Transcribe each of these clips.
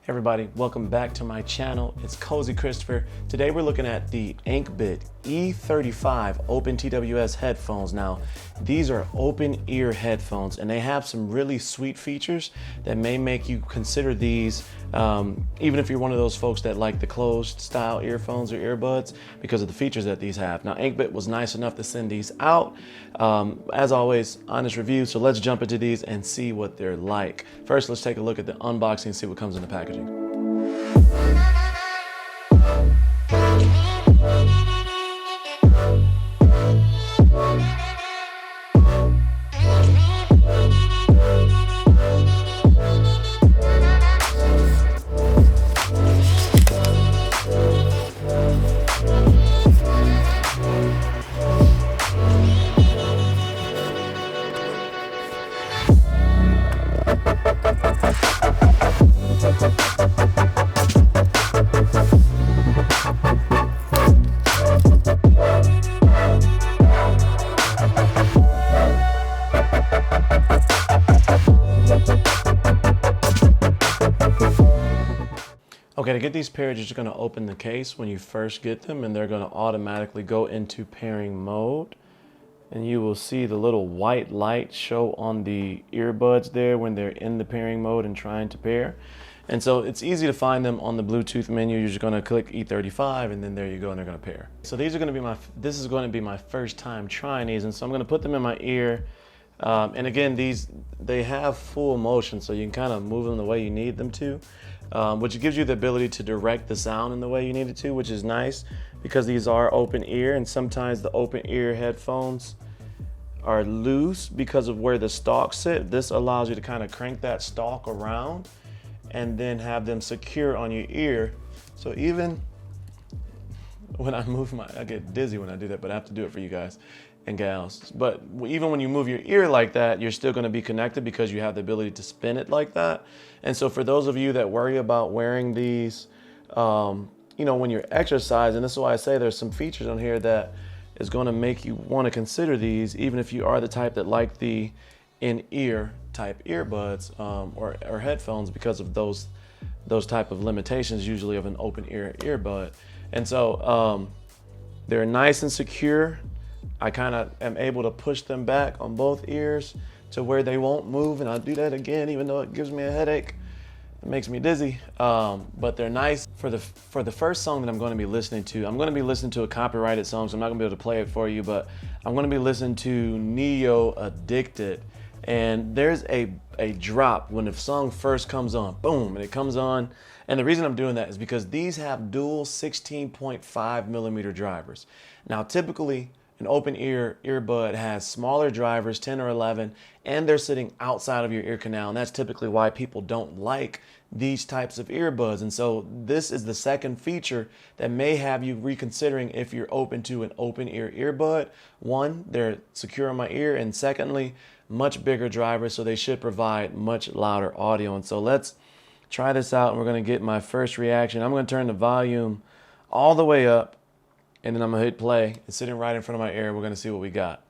Everybody, welcome back to my channel. It's Cozy Christopher. Today we're looking at the Ankbit E35 open TWS headphones. Now, these are open ear headphones and they have some really sweet features that may make you consider these, even if you're one of those folks that like the closed style earphones or earbuds, because of the features that these have. Now, Ankbit was nice enough to send these out. As always, honest review. So let's jump into these and see what they're like. First, let's take a look at the unboxing and see what comes in the packaging. Okay, to get these paired, you're just going to open the case when you first get them, and they're going to automatically go into pairing mode. And you will see the little white light show on the earbuds there when they're in the pairing mode and trying to pair. And so it's easy to find them on the Bluetooth menu. You're just going to click E35 and then there you go, and they're going to pair. So these are going to be this is going to be my first time trying these, and so I'm going to put them in my ear. And again, they have full motion, so you can kind of move them the way you need them to, which gives you the ability to direct the sound in the way you need it to, which is nice because these are open ear, and sometimes the open ear headphones are loose because of where the stalks sit. This allows you to kind of crank that stalk around and then have them secure on your ear. So even when I move I get dizzy when I do that, but I have to do it for you guys and gals. But even when you move your ear like that, you're still gonna be connected because you have the ability to spin it like that. And so for those of you that worry about wearing these, you know, when you're exercising, this is why I say there's some features on here that is gonna make you wanna consider these, even if you are the type that like the in-ear type earbuds or headphones, because of those type of limitations usually of an open ear earbud. And so they're nice and secure. I kind of am able to push them back on both ears to where they won't move, and I'll do that again even though it gives me a headache. It makes me dizzy, but they're nice. For the first song that I'm going to be listening to, I'm going to be listening to a copyrighted song, so I'm not going to be able to play it for you, but I'm going to be listening to Neo Addicted. And there's a drop when the song first comes on, boom, and it comes on. And the reason I'm doing that is because these have dual 16.5 millimeter drivers. Now, typically, an open ear earbud has smaller drivers, 10 or 11, and they're sitting outside of your ear canal. And that's typically why people don't like these types of earbuds. And so this is the second feature that may have you reconsidering if you're open to an open ear earbud. One, they're secure on my ear, and secondly, much bigger drivers, so they should provide much louder audio. And so let's try this out, and we're going to get my first reaction. I'm going to turn the volume all the way up, and then I'm going to hit play. It's sitting right in front of my ear. We're going to see what we got.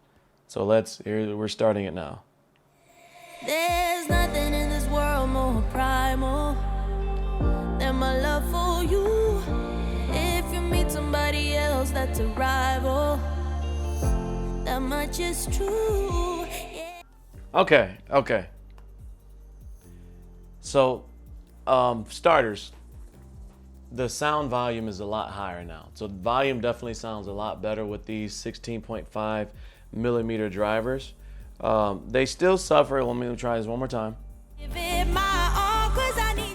So we're starting it now. There's nothing in this world more primal than my love for you. If you meet somebody else that's a rival, that much is true. Yeah. Okay. So, starters, the sound volume is a lot higher now. So volume definitely sounds a lot better with these 16.5 millimeter drivers. They still suffer. Let me try this one more time.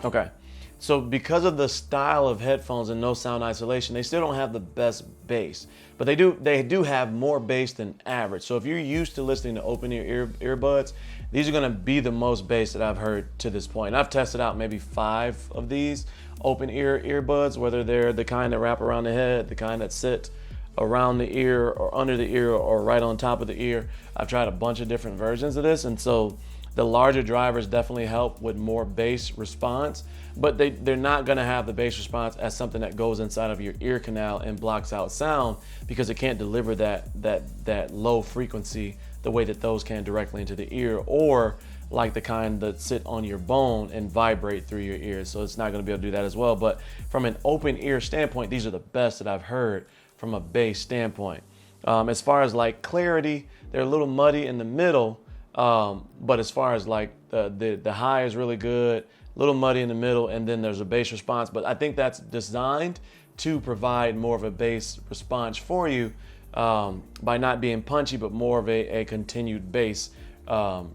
Okay. So because of the style of headphones and no sound isolation, they still don't have the best bass, but they do have more bass than average. So if you're used to listening to open ear earbuds, these are going to be the most bass that I've heard to this point. I've tested out maybe 5 of these open ear earbuds, whether they're the kind that wrap around the head, the kind that sit around the ear or under the ear or right on top of the ear. I've tried a bunch of different versions of this, and so the larger drivers definitely help with more bass response, but they're not gonna have the bass response as something that goes inside of your ear canal and blocks out sound, because it can't deliver that low frequency the way that those can directly into the ear, or like the kind that sit on your bone and vibrate through your ears. So it's not going to be able to do that as well. But from an open ear standpoint, these are the best that I've heard from a bass standpoint. As far as like clarity, they're a little muddy in the middle. But as far as like the high is really good, a little muddy in the middle, and then there's a bass response. But I think that's designed to provide more of a bass response for you, by not being punchy, but more of a continued bass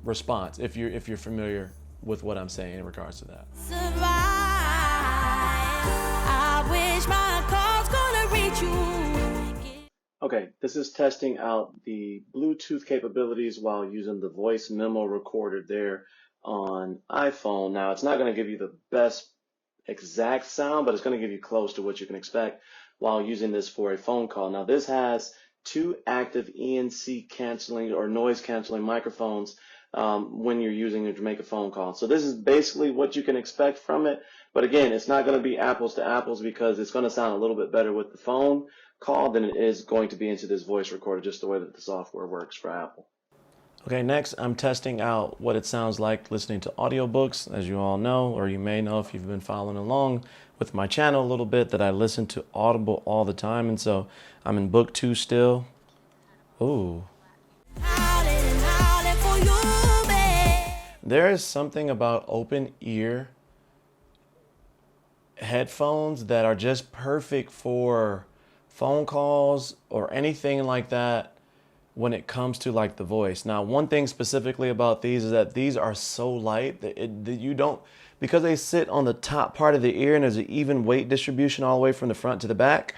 response, if you're familiar with what I'm saying in regards to that. Survive. I wish my call's gonna reach you. Okay, this is testing out the Bluetooth capabilities while using the voice memo recorder there on iPhone. Now, it's not going to give you the best exact sound, but it's going to give you close to what you can expect while using this for a phone call. Now, this has 2 active ENC canceling or noise canceling microphones when you're using it to make a phone call. So this is basically what you can expect from it. But again, it's not going to be apples to apples because it's going to sound a little bit better with the phone call than it is going to be into this voice recorder, just the way that the software works for Apple. Okay, next I'm testing out what it sounds like listening to audiobooks. As you all know, or you may know if you've been following along with my channel a little bit, that I listen to Audible all the time. And so I'm in book 2 still. Ooh. There is something about open ear headphones that are just perfect for phone calls or anything like that when it comes to like the voice. Now, one thing specifically about these is that these are so light that you don't, because they sit on the top part of the ear and there's an even weight distribution all the way from the front to the back,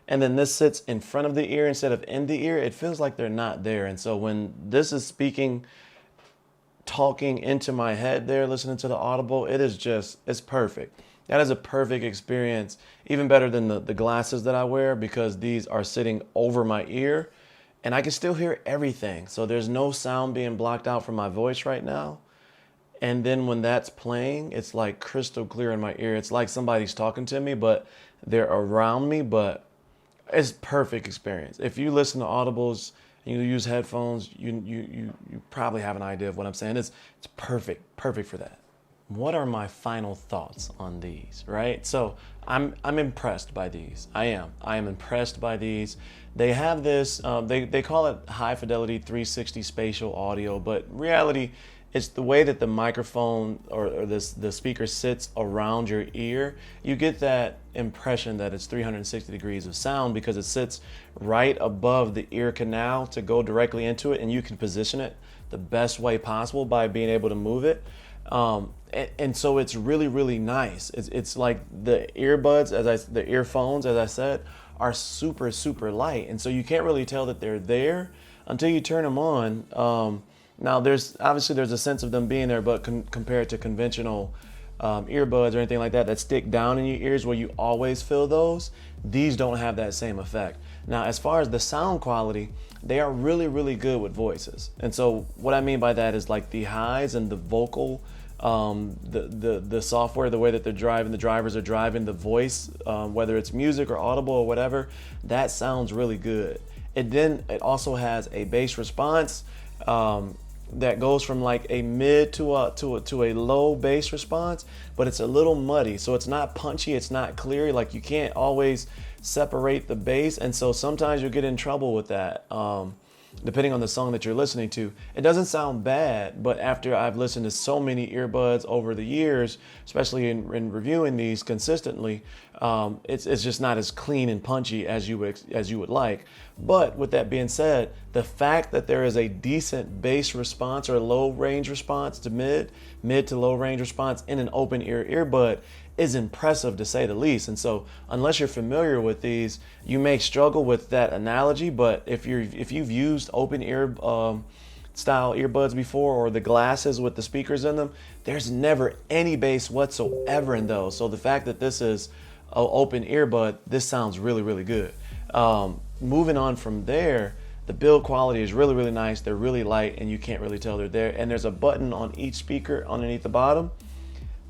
and then this sits in front of the ear instead of in the ear, it feels like they're not there. And so when this is talking into my head there, listening to the Audible, it's perfect. That is a perfect experience, even better than the glasses that I wear, because these are sitting over my ear and I can still hear everything. So there's no sound being blocked out from my voice right now. And then when that's playing, it's like crystal clear in my ear. It's like somebody's talking to me, but they're around me, but it's perfect experience. If you listen to Audibles and you use headphones, you probably have an idea of what I'm saying. It's perfect for that. What are my final thoughts on these, right? So I'm impressed by these. I am impressed by these. They have this, they call it high fidelity 360 spatial audio, but in reality, it's the way that the microphone or the speaker sits around your ear. You get that impression that it's 360 degrees of sound because it sits right above the ear canal to go directly into it, and you can position it the best way possible by being able to move it. And so it's really, really nice. It's like the earbuds, the earphones, as I said, are super, super light. And so you can't really tell that they're there until you turn them on. Now there's a sense of them being there, but compared to conventional earbuds or anything like that stick down in your ears where you always feel those, these don't have that same effect. Now, as far as the sound quality, they are really, really good with voices. And so what I mean by that is like the highs and the vocal, the software, the way that the drivers are driving the voice, whether it's music or Audible or whatever, that sounds really good. It also has a bass response that goes from like a mid to a low bass response, but it's a little muddy, so it's not punchy, it's not clear, like you can't always separate the bass, and so sometimes you'll get in trouble with that. Depending on the song that you're listening to. It doesn't sound bad, but after I've listened to so many earbuds over the years, especially in reviewing these consistently, it's just not as clean and punchy as you would like. But with that being said, the fact that there is a decent bass response or low range response to mid to low range response in an open ear earbud is impressive, to say the least. And so unless you're familiar with these, you may struggle with that analogy, but if you've used open ear style earbuds before, or the glasses with the speakers in them, there's never any bass whatsoever in those. So the fact that this is an open earbud, this sounds really, really good. Moving on from there, the build quality is really, really nice. They're really light and you can't really tell they're there. And there's a button on each speaker underneath the bottom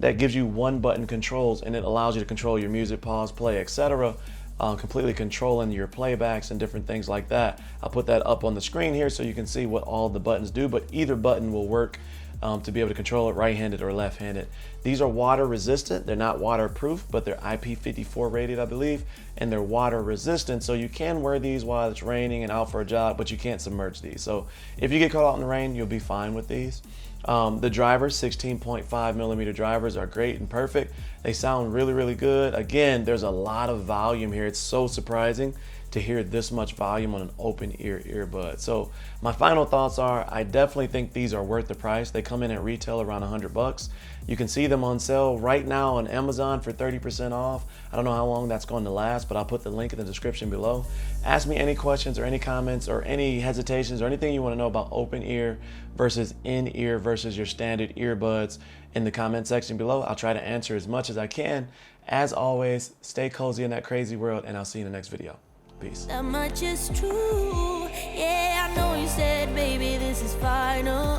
that gives you one button controls, and it allows you to control your music, pause, play, etc. Completely controlling your playbacks and different things like that. I'll put that up on the screen here so you can see what all the buttons do, but either button will work to be able to control it right-handed or left-handed. These are water resistant. They're not waterproof, but they're IP54 rated, I believe, and they're water resistant. So you can wear these while it's raining and out for a jog, but you can't submerge these. So if you get caught out in the rain, you'll be fine with these. The drivers, 16.5 millimeter drivers, are great and perfect. They sound really, really good. Again, there's a lot of volume here. It's so surprising to hear this much volume on an open ear earbud. So my final thoughts are, I definitely think these are worth the price. They come in at retail around $100. You can see them on sale right now on Amazon for 30% off. I don't know how long that's going to last, but I'll put the link in the description below. Ask me any questions or any comments or any hesitations or anything you want to know about open ear versus in-ear versus your standard earbuds in the comment section below. I'll try to answer as much as I can. As always, stay cozy in that crazy world, and I'll see you in the next video. Peace. That much is true. Yeah, I know you said, baby, this is final.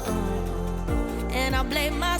And I blame myself.